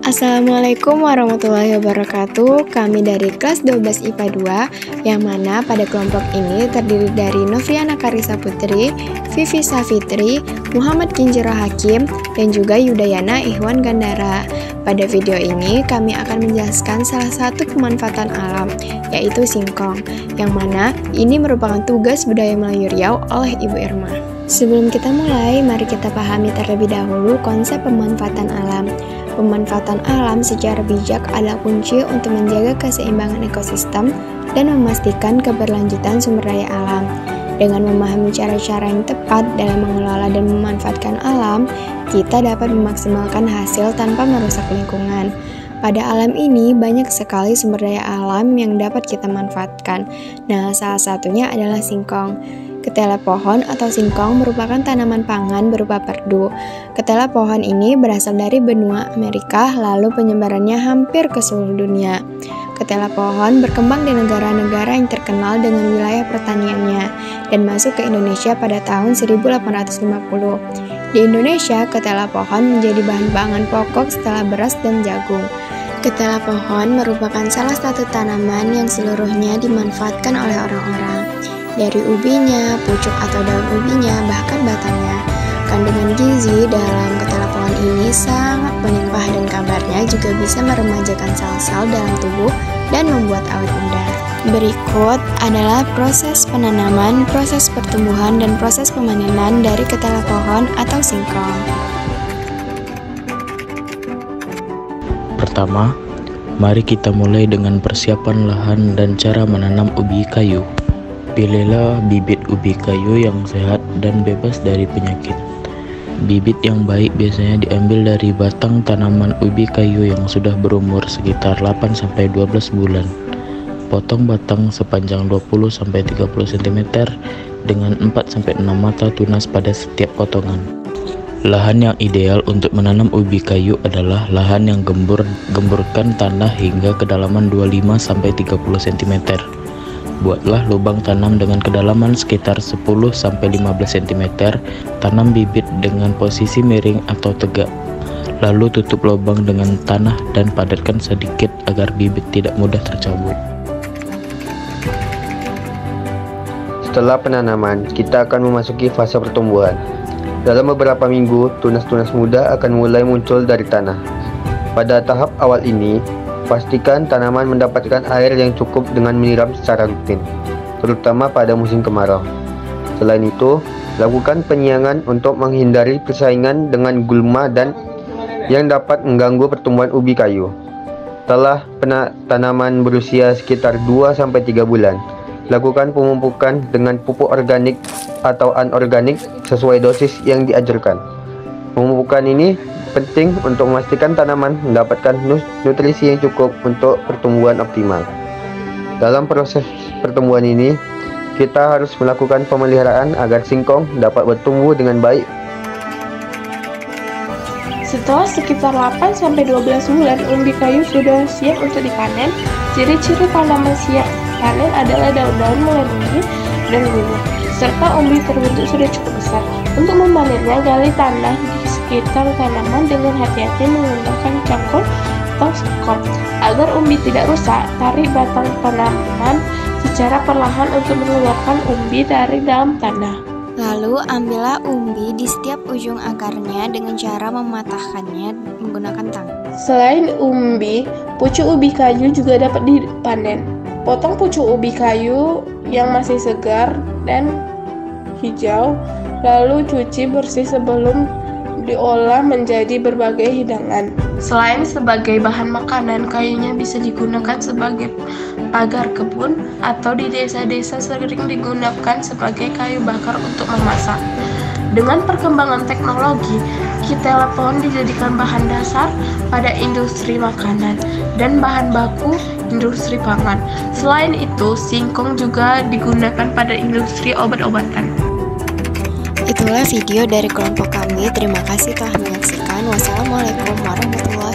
Assalamualaikum warahmatullahi wabarakatuh. Kami dari kelas 12 IPA 2, yang mana pada kelompok ini terdiri dari Novriana Karisa Putri, Vivi Safitri, Muhammad Kinjiro Hakim, dan juga Yudayana Ihwan Gandara. Pada video ini kami akan menjelaskan salah satu pemanfaatan alam, yaitu singkong, yang mana ini merupakan tugas budaya Melayu Riau oleh Ibu Irma. Sebelum kita mulai, mari kita pahami terlebih dahulu konsep pemanfaatan alam. Pemanfaatan alam secara bijak adalah kunci untuk menjaga keseimbangan ekosistem dan memastikan keberlanjutan sumber daya alam. Dengan memahami cara-cara yang tepat dalam mengelola dan memanfaatkan alam, kita dapat memaksimalkan hasil tanpa merusak lingkungan. Pada alam ini banyak sekali sumber daya alam yang dapat kita manfaatkan. Nah, salah satunya adalah singkong. Ketela pohon atau singkong merupakan tanaman pangan berupa perdu. Ketela pohon ini berasal dari benua Amerika, lalu penyebarannya hampir ke seluruh dunia. Ketela pohon berkembang di negara-negara yang terkenal dengan wilayah pertaniannya dan masuk ke Indonesia pada tahun 1850. Di Indonesia, ketela pohon menjadi bahan pangan pokok setelah beras dan jagung. Ketela pohon merupakan salah satu tanaman yang seluruhnya dimanfaatkan oleh orang-orang. Dari ubinya, pucuk atau daun ubinya, bahkan batangnya. Kandungan gizi dalam ketela pohon ini sangat melimpah dan kabarnya juga bisa meremajakan sel-sel dalam tubuh dan membuat awet muda. Berikut adalah proses penanaman, proses pertumbuhan, dan proses pemanenan dari ketela pohon atau singkong. Pertama, mari kita mulai dengan persiapan lahan dan cara menanam ubi kayu. Pilihlah bibit ubi kayu yang sehat dan bebas dari penyakit. Bibit yang baik biasanya diambil dari batang tanaman ubi kayu yang sudah berumur sekitar 8-12 bulan. Potong batang sepanjang 20-30 cm dengan 4-6 mata tunas pada setiap potongan. Lahan yang ideal untuk menanam ubi kayu adalah lahan yang gemburkan tanah hingga kedalaman 25-30 cm. Buatlah lubang tanam dengan kedalaman sekitar 10-15 cm, tanam bibit dengan posisi miring atau tegak, lalu tutup lubang dengan tanah dan padatkan sedikit agar bibit tidak mudah tercabut. Setelah penanaman, kita akan memasuki fase pertumbuhan. Dalam beberapa minggu, tunas-tunas muda akan mulai muncul dari tanah. Pada tahap awal ini, pastikan tanaman mendapatkan air yang cukup dengan menyiram secara rutin, terutama pada musim kemarau. Selain itu, lakukan penyiangan untuk menghindari persaingan dengan gulma dan yang dapat mengganggu pertumbuhan ubi kayu. Setelah tanaman berusia sekitar 2-3 bulan, lakukan pemupukan dengan pupuk organik atau anorganik sesuai dosis yang diajarkan. Pemupukan ini penting untuk memastikan tanaman mendapatkan nutrisi yang cukup untuk pertumbuhan optimal. Dalam proses pertumbuhan ini, kita harus melakukan pemeliharaan agar singkong dapat bertumbuh dengan baik. Setelah sekitar 8-12 bulan, umbi kayu sudah siap untuk dipanen. Ciri-ciri tanaman siap panen adalah daun-daun mulai menguning dan gugur, serta umbi terbentuk sudah cukup besar. Untuk memanennya, gali tanah di sekitar tanaman dengan hati-hati menggunakan cangkul atau skop. Agar umbi tidak rusak, tarik batang tanaman secara perlahan untuk mengeluarkan umbi dari dalam tanah. Lalu ambillah umbi di setiap ujung akarnya dengan cara mematahkannya menggunakan tangan. Selain umbi, pucuk ubi kayu juga dapat dipanen. Potong pucuk ubi kayu yang masih segar dan hijau, lalu cuci bersih sebelum diolah menjadi berbagai hidangan. Selain sebagai bahan makanan, kayunya bisa digunakan sebagai pagar kebun atau di desa-desa sering digunakan sebagai kayu bakar untuk memasak. Dengan perkembangan teknologi, ketela pohon dijadikan bahan dasar pada industri makanan dan bahan baku industri pangan. Selain itu, singkong juga digunakan pada industri obat-obatan. Itulah video dari kelompok kami. Terima kasih telah menyaksikan. Wassalamualaikum warahmatullahi wabarakatuh.